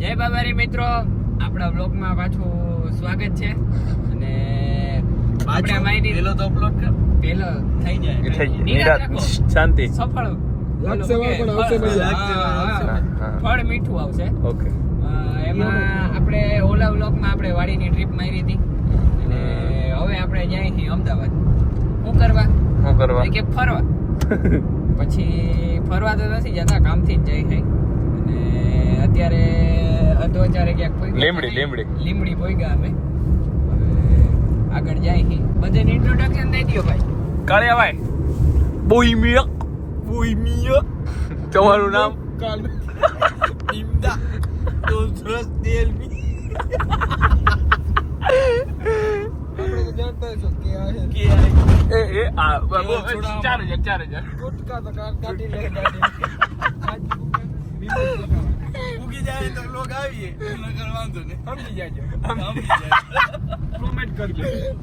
જય બાબારી મિત્રો, આપણા બ્લોગમાં પાછું સ્વાગત છે. અને આપણે માહિતી પેલો તો અપલોડ કર, પેલો થઈ જાય શાંતિ સફળ લાગશે પણ આવશે ફળ મીઠું આવશે. ઓકે, એમાં આપણે ઓલા બ્લોગમાં આપણે વાડીની ટ્રીપ મારી હતી અને હવે આપણે જાય છીએ અમદાવાદ. શું કરવા કે ફરવા. પછી ફરવા તો નથી જતા, કામથી જ જાય છે. અને અત્યારે અધોચારે ક્યાંક લીમડી પોઈગા અમે. આગળ જાય છે, બધાને ઇન્ટ્રોડક્શન દઈ દો ભાઈ. કાળિયાભાઈ બોઈમિયા તમારું નામ? ઇમદા તો સરસ તેલ બી આપણે તો જાણતા છો કે આ છે એ આ બાબુ 4000 ટોટકા તો કાઢી લે ગાડી ઉગી જાય તો લોગ આવીએ નકર વાંધો ને સમજી જાજો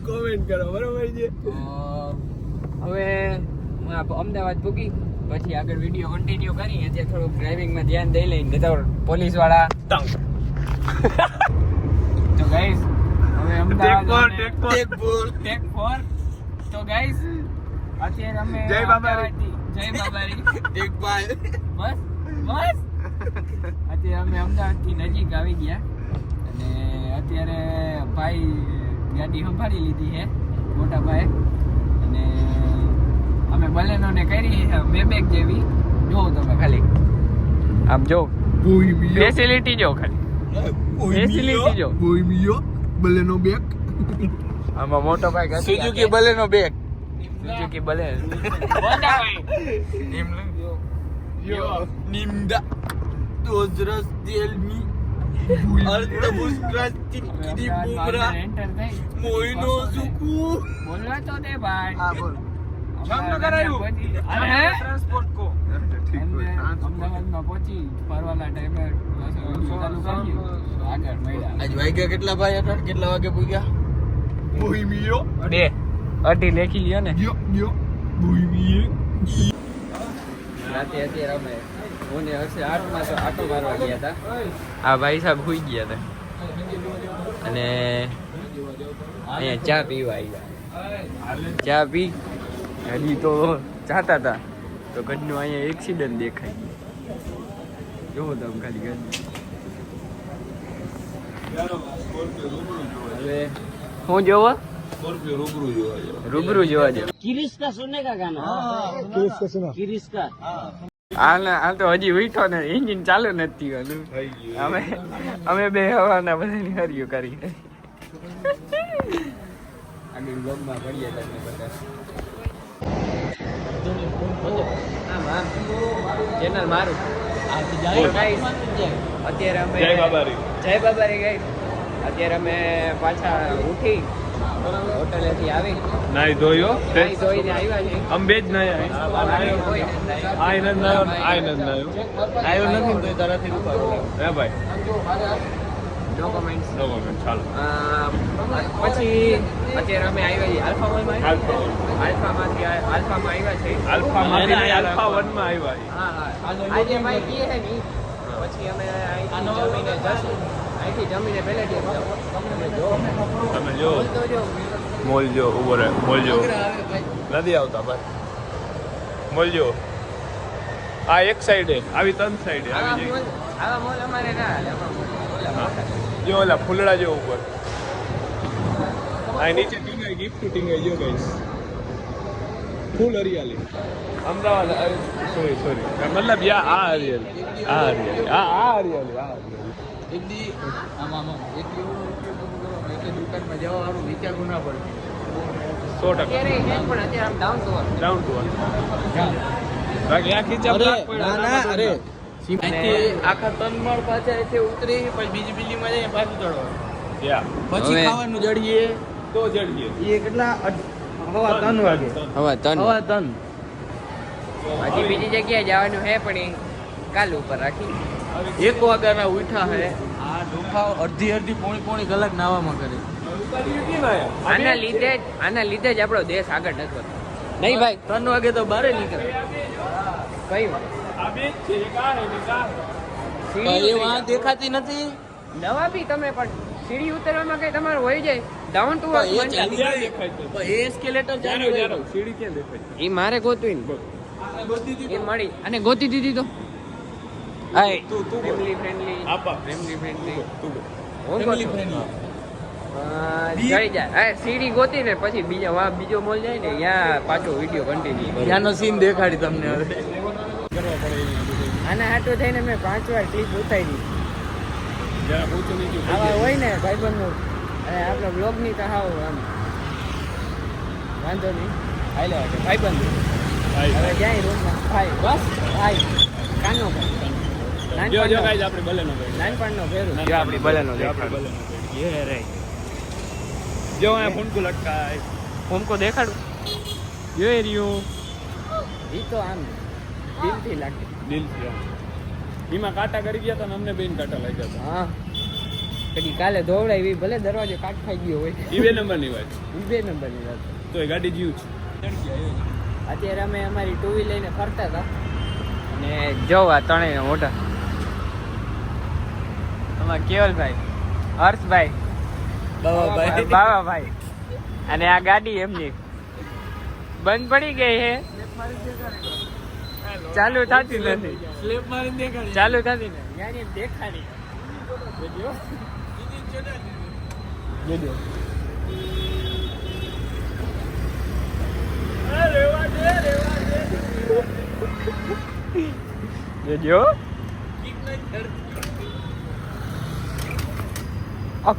કોમેન્ટ કરો બરોબર છે. હવે અમદાવાદ પૂગી પછી આગળ વિડીયો કન્ટિન્યુ કરી. અત્યારે થોડુંક ડ્રાઇવિંગમાં ધ્યાન દઈ લઈને તો પોલીસ વાળા તો ગાઈસ હવે અમદાવાદ ટેક 4 તો ગાઈસ અત્યારે અમે જય બાબારી ટેક 5 બસ અત્યારે અમે અમદાવાદથી નજીક આવી ગયા અને અત્યારે ભાઈ ગાડી સંભાળી લીધી છે, મોટા ભાઈ. અને અમે બલેનો ને કરી બેબેક જેવી. જોવો તમે ખાલી આમ જો ફેસિલિટી જો ખાલી ફેસિલિટી જો બલેનો બેક આમાં મોટો ભાઈ સુઝુકી બલેનો બેગ સુઝુકી બલેનો નિમદા તો સરસ તેલ બી અર્ધભુજ ક્રાંતિ બુમરા મોઈનો સુકુ બોલવા તો દે ભાઈ. હા બોલ જામનગર આવ્યું અને ટ્રાન્સપોર્ટ કો અમદાવાદમાં પહોંચી ફરવાના ટાઈમે ચાલુ કર્યું. આગળ મળ્યા. આજ વાગ્યા કેટલા ભાઈ હતા? કેટલા વાગે પૂગ્યા? બોઈમિયો 2:30 લેખી લ્યો ને. યો બોઈમિયો રાતે અત્યારે અમે હું ને હશે 8માં તો આટો મારવા ગયા હતા. આ ભાઈ સાહેબ સુઈ ગયા હતા અને અહીંયા ચા પીવા આવ્યા. ચા પી હજી તો જાતા હતા તો ઘરનું અહીંયા એક્સિડન્ટ દેખાય. જોવો તમે ખાલી ઘર. હવે હું જોવો રૂબરૂ જોવા જાવ. किरिस का सुनने का गाना किरिस का આ તો હજી ઉઠો ને એન્જિન ચાલુ નથી થયું. અમે બે હવાના બધાની હરિયું કરી. આગળ બ્લોગમાં પડીએ તમને બધા. ચેનલ મારું અત્યારે અમે જય બાબારી ગઈ. અત્યારે અમે પાછા ઉઠી હોટલેથી આવી નાઈ ધોયો ધોઈને આવ્યા છે. અમે બે જ નાયા આયો નથી તો તારાથી હે ભાઈ ડોક્યુમેન્ટ્સ નો ચાલો. પછી અત્યારે અમે આવ્યા છીએ આલ્ફા મોલમાં. આલ્ફામાં આવ્યા છે. આલ્ફામાંથી આલ્ફા 1 માં આવ્યા. હા આજે ભાઈ કીએ છે ને પછી અમે અહીંથી જમીને જશું. અહીંથી જમીને પહેલેથી તમે જો મોલ જો ઉભો રહે. મોલ જો નથી આવતા ભાઈ. મોલ જો આ એક સાઈડે આવી 3 સાઈડે આવી જાય. આવા મોલ અમારે ના હાલે. જો ઓલા ફૂલડા જો ઉપર આ નીચે ટીંગાઈ ગિફ્ટ ટીંગાઈ જો ગાઈસ ફૂલ હરિયાળી અમદાવાદ. સોરી મતલબ આ હરિયાળી એકદી આમાં એકદી એટલે દુકાનમાં જવા વાળું વિચારવું ના પડે. 100% અત્યારે છે પણ અત્યારે આમ ડાઉન ટુ અર્થ. બાકી આ ખીચા ના અરે આખા તનમળ પાછા અહીંથી ઉતરી પછી બીજી બિલ્ડિંગમાં જઈએ પાછું ચડવાનું. પછી ખાવાનું જડીએ તો જડીએ એ કેટલા હવા 3 વાગે. હવા તન હજી હજી બીજી જગ્યાએ જવાનું છે પણ એ કાલ ઉપર રાખી. 1 વાગ્યાના ઉઠા હે. આ ડોફા અડધી પોણી કલાક નાવામાં કરે. આના લીધે જ આપણો દેશ આગળ નથી વધતો. નહીં ભાઈ 3 વાગે તો બારે નીકળે. કઈ આ બે છે એક આ હે ને કા સીડી એ વાં દેખાતી નથી. નવા બી તમે પણ સીડી ઉતરવામાં કઈ તમારું હોય જાય ડાઉન ટુ એ એસ્કેલેટર ચાલુ જારો સીડી ક્યાં દેખાય? એ મારે ગોતવી ને એ મળી અને ગોતી દીધી તો હાય ફેમિલી ફ્રેન્ડલી આપા ફેમિલી ફ્રેન્ડલી તું ફેમિલી ફ્રેન્ડલી. જઈ જાય હા સીડી ગોતી ને પછી બીજો મોલ જાય ને ત્યાં પાછો વિડીયો કન્ટિન્યુ ત્યાંનો સીન દેખાડી તમને હવે. કરવા પડે એવી બધી. આના હાટો થઈને મેં 5 વાર ક્લિપ ઉતારી જરા ઊંચું નીચું થઈ આવા જાય. હોય ને ભાઈબંધનું અને આપણે બ્લોગની તો હાવ આમ વાંધો નહીં હાલે વાગે ભાઈબંધ ભાઈ, હવે જાય રૂમમાં ભાઈ બસ ભાઈ કાનો ભાઈ જો જો ગાઈસ આપણે બલેનો ભાઈ. નાનપણનો ફેરું જો આપણી બલેનો દેખાડો. યે રે જો અહીંયા ફોનકુ લટકાય. हमको દેખાડું યે રિયો ઈ તો આમ દિલથી લાગે દિલથી આમ. એમાં કાંટા કરી ગયા હતા ને અમને બેન કાંટા લાગ્યા હતા. હા કદી કાલે દોવડાવી ભલે દરવાજો કાટ ખાઈ ગયો હોય ઈ 2 નંબરની વાત. ઈ 2 નંબરની વાત તો એ ગાડી જીવ છે. અત્યારે અમે અમારી ટુ વ્હીલ લઈને ફરતા હતા અને જોવા ત્રણેય મોટા અમાર કેવલભાઈ હર્ષભાઈ બાવાભાઈ અને આ ગાડી એમની બંધ પડી ગઈ છે ચાલુ થતી નથી સ્લેપ મારીને દેખાડી. ચાલુ થતી ને યાની દેખાડી જો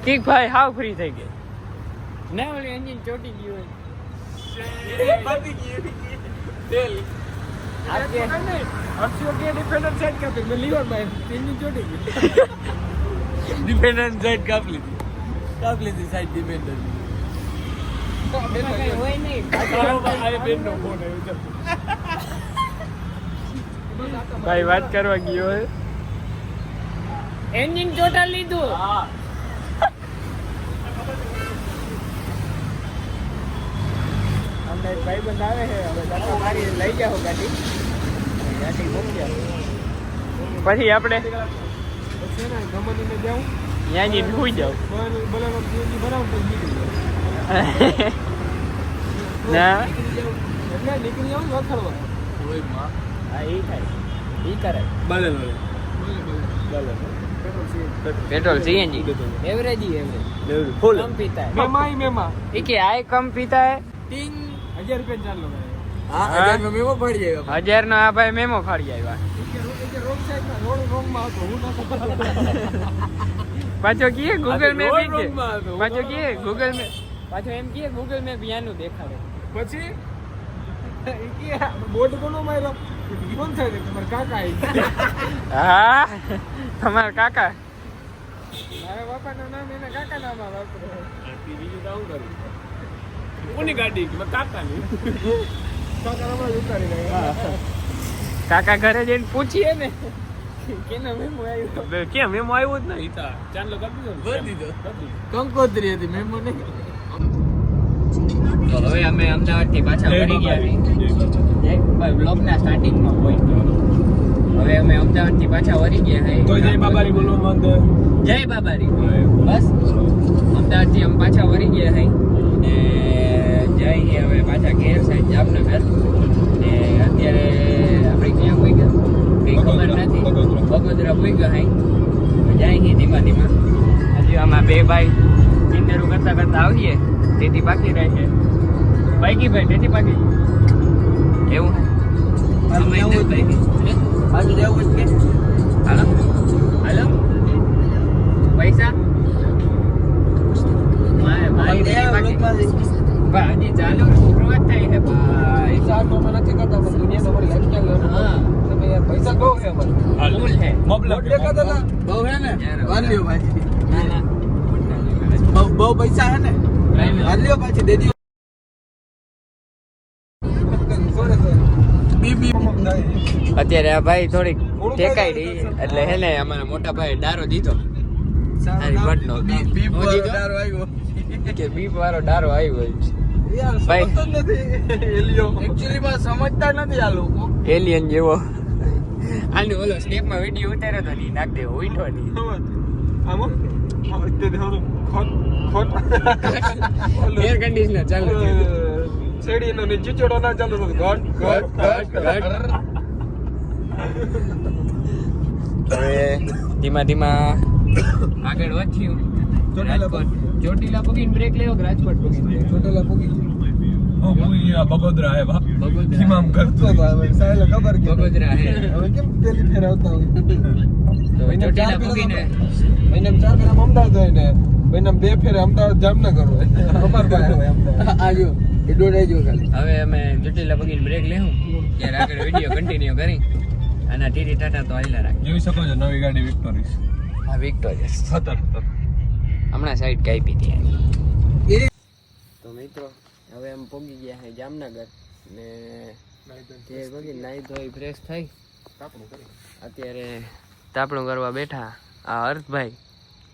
કિક ભાઈ હાવ ફ્રી થઈ ગઈ ના ઓલી એન્જિન ચોટી ગયું હોય आपके હર્ષો કે ડિફેન્ડર સાઈડ કાપી મેં લીવર ભાઈ એન્જિન ચોટી ગઈ. ડિફેન્ડર સાઈડ કાપ લીધી સાઈડ ડિફેન્ડર. કઈ હોય નહીં આ બેનનો ફોન આવ્યો છે. ભાઈ વાત કરવા ગયો હે એન્જિન ચોટા લીધું હા અમને એક ભાઈબંધ આવે છે હવે ધક્કા મારી લઈ જાઓ ગાડી મૂકી આવો. પછી આપણે પછી ને ગમનીને જાઉં ત્યાં જઈને સુઈ જાવ બોલેરો સીએનજી બનાવું તો નીકળી જાઉં. ના એટલે નીકળી જાઉં રખડવા. ઓય માં હા એ થાય એ કરે બલેનો પેટ્રોલ સીએનજી એવરેજ ફૂલ કમ પીતા है મેમાં ये क्या है कम पीता है ટિંગ 1000 રૂપિયા ચાલો હા, 1000 નો મેમો પડી જાય. 1000 નો આ ભાઈ મેમો ફાડી આવ્યા રોંગ સાઈડમાં રોંગ માં હતો હું નતો પાછો કીએ ગૂગલ મેપ રોડ ઈ કે રોડમાં હતો. પાછો કીએ ગૂગલ મેપ પાછો એમ કીએ ગૂગલ મેપ યાનું દેખાડે પછી ઈ કે બોર્ડ કોનો માર્યો કોણ છે તમારા કાકા હા તમારા કાકા મારા બાપાનું નામ એના કાકા નામમાં વાપરો. બીજું તો આવું કર્યું. કોની ગાડી કે કાકાની? કાકા નામમાં જ ઉતારી રહ્યા. કાકા ઘરે જઈને પૂછીએ ને કેનો મેમો આવ્યો કેમ એમ આવ્યો જ નહીં તા ચાંદલો કરી દીધો ને? કરી દીધો. કરી દીધો. કંકોત્રી હતી મેમો નહીં. તો હવે અમે અમદાવાદ થી પાછા વળી ગયા છીએ બ્લોગના સ્ટાર્ટિંગમાં હોય હવે અમે અમદાવાદ થી પાછા વળી ગયા તો જય બાબારી બોલવા માંગે. જય બાબારી બસ અમદાવાદ થી અમે પાછા વળી ગયા હઈ ને જઈએ હવે પાછા ઘેર સાઈડ જામનગર ને અત્યારે આપણે ક્યાં પોઈ ગયા કઈ ખબર નથી બગોદરા પોઈ ગયા હઈ જાય ધીમા ધીમા હજી આમાં બે ભાઈ ઇન્ટરવ્યુ કરતા કરતા આવીએ તેથી બાકી રહે છે બાકી ભાઈ તેથી બાકી એવું હાલો હાલો પૈસા હજી ચાલુ શરૂઆત થાય છે ભાઈ નથી કરતા પણ દુનિયા તમારી લાઈફસ્ટાઈલ હા તમે યાર પૈસા બહુ છે અમારે. ફૂલ છે મબલક છે, મબલક. બહુ હે ને યાર, વાલ્યો ભાઈ ના ના બહુ પૈસા હે ને વાલ્યો પાછી દે દી અત્યારે આ ભાઈ થોડીક ટેકાઈ રહી એટલે હે ને અમારા મોટા ભાઈ ડારો દીધો તારી ભટનો હું દીધો કે બીપ વાળો ડારો આવ્યો ભાઈ. એક્ચ્યુઅલી માં સમજતા નથી આ લોકો. એલિયન જેવો હાલનું ઓલો સ્નેપમાં વિડીયો ઉતાર્યો તો ની નાખ દેવો ઉઠો ની એર કન્ડિશનર ચાલુ શેડીનો ને ચીચોડો ના ચાલુ તો ઘટ હવે ધીમા ધીમા આગળ વધ્યું ચોટીલા પગીને બ્રેક લેવો કે રાજકોટ પગીને ચોટેલા પૂગી બગોદરા હે બા બગોદરા ખીમામ કરતો તો સાહેબ ખબર કે બગોદરા હે હવે કેમ પેલી ફેર આવતા હોય તો ચોટીલા પગીને મહિનામાં 4 ફેર અમદાવાદ હોય ને મહિનામાં 2 ફેર અમદાવાદ જામનગર હોય અમાર પાસે હોય અમદાવાદ આજો એ દોડાઈજો ખાલી હવે અમે ચોટીલા પગીને બ્રેક લેવું ત્યારે આગળ વિડીયો કન્ટિન્યુ કરી અને ટીટી ટાટા તો હાલ્યા રાખી જોઈ શકો છો નવી ગાડી વિક્ટોરીસ હા વિક્ટોરિયસ 77 હમણાં સાઈડ કાપી હતી તો મિત્રો હવે એમ પહોંચી ગયા છે જામનગર ને તે પગી નાઈ ધોઈ ફ્રેશ થઈ અત્યારે તાપણું કરવા બેઠા આ હર્ષભાઈ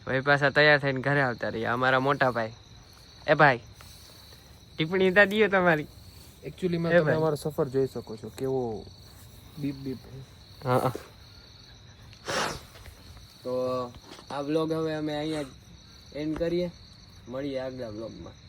ભાઈ પાછા તૈયાર થઈને ઘરે આવતા રહ્યા અમારા મોટા ભાઈ એ ભાઈ ટિપ્પણી તા દિયો તમારી એક્ચ્યુઅલી એ માં તમે ભાઈ. અમારો સફર જોઈ શકો છો કેવો બીપ બીપ હા તો આ વ્લોગ હવે અમે અહીંયા એન્ડ કરીએ મળીએ આગલા વ્લોગમાં